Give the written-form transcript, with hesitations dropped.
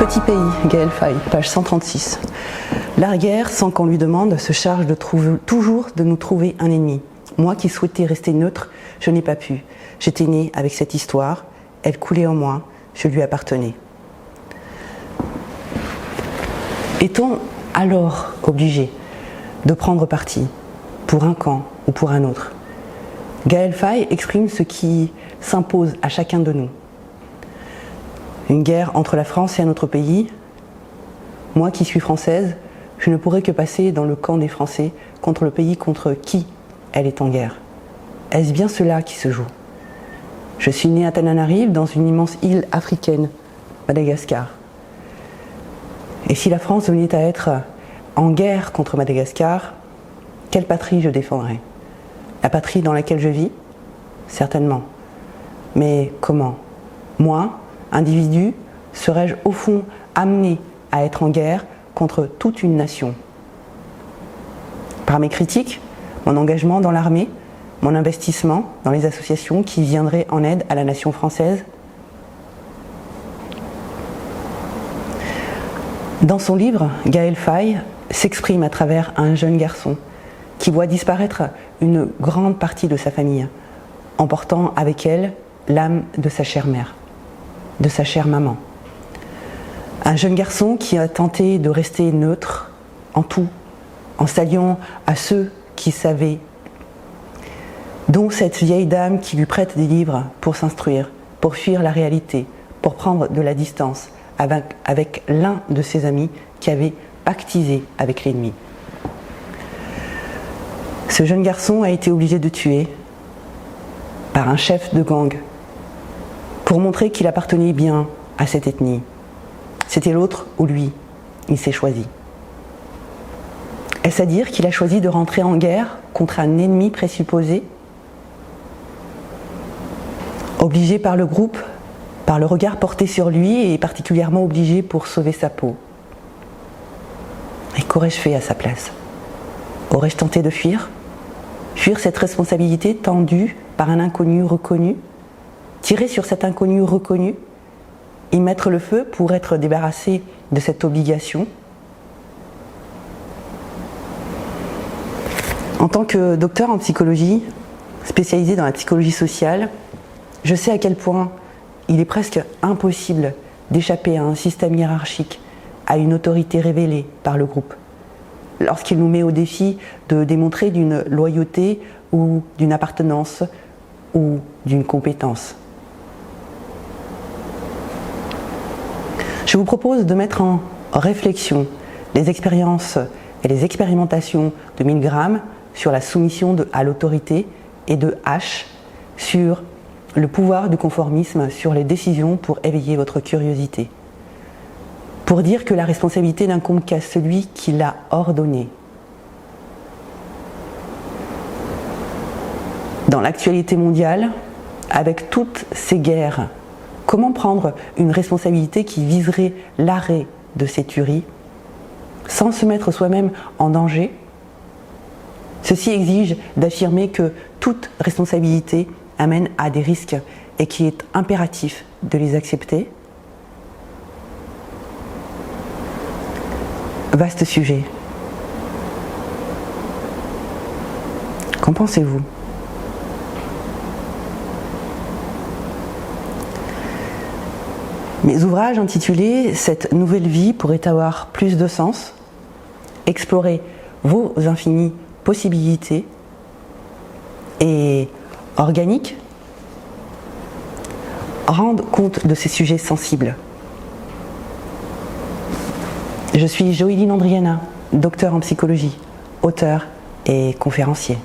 Petit pays, Gaël Faye, page 136. La guerre, sans qu'on lui demande, se charge toujours de nous trouver un ennemi. Moi qui souhaitais rester neutre, je n'ai pas pu. J'étais né avec cette histoire, elle coulait en moi, je lui appartenais. Est-on alors obligé de prendre parti pour un camp ou pour un autre? Gaël Faye exprime ce qui s'impose à chacun de nous. Une guerre entre la France et un autre pays. Moi qui suis française, je ne pourrais que passer dans le camp des Français contre le pays contre qui elle est en guerre. Est-ce bien cela qui se joue? Je suis née à Tananarive, dans une immense île africaine, Madagascar. Et si la France venait à être en guerre contre Madagascar, quelle patrie je défendrais? La patrie dans laquelle je vis? Certainement. Mais comment? Moi, individu, serais-je au fond amené à être en guerre contre toute une nation? Par mes critiques, mon engagement dans l'armée, mon investissement dans les associations qui viendraient en aide à la nation française? Dans son livre, Gaël Faye s'exprime à travers un jeune garçon qui voit disparaître une grande partie de sa famille, emportant avec elle l'âme de sa chère mère, de sa chère maman. Un jeune garçon qui a tenté de rester neutre en tout, en s'alliant à ceux qui savaient, dont cette vieille dame qui lui prête des livres pour s'instruire, pour fuir la réalité, pour prendre de la distance avec l'un de ses amis qui avait pactisé avec l'ennemi. Ce jeune garçon a été obligé de tuer par un chef de gang pour montrer qu'il appartenait bien à cette ethnie. C'était l'autre ou lui, il s'est choisi. Est-ce à dire qu'il a choisi de rentrer en guerre contre un ennemi présupposé? Obligé par le groupe, par le regard porté sur lui et particulièrement obligé pour sauver sa peau. Et qu'aurais-je fait à sa place? Aurais-je tenté de fuir? Fuir cette responsabilité tendue par un inconnu reconnu? Tirer sur cet inconnu reconnu? Y mettre le feu pour être débarrassé de cette obligation? En tant que docteur en psychologie, spécialisé dans la psychologie sociale, je sais à quel point il est presque impossible d'échapper à un système hiérarchique, à une autorité révélée par le groupe, lorsqu'il nous met au défi de démontrer d'une loyauté ou d'une appartenance ou d'une compétence. Je vous propose de mettre en réflexion les expériences et les expérimentations de Milgram sur la soumission à l'autorité et de H sur le pouvoir du conformisme sur les décisions pour éveiller votre curiosité. Pour dire que la responsabilité n'incombe qu'à celui qui l'a ordonné. Dans l'actualité mondiale, avec toutes ces guerres, comment prendre une responsabilité qui viserait l'arrêt de ces tueries sans se mettre soi-même en danger? Ceci exige d'affirmer que toute responsabilité amène à des risques et qu'il est impératif de les accepter. Vaste sujet. Qu'en pensez-vous? Mes ouvrages intitulés « Cette nouvelle vie pourrait avoir plus de sens », explorer vos infinies possibilités et organiques, rendent compte de ces sujets sensibles. Je suis Joéline Andriana, docteur en psychologie, auteur et conférencier.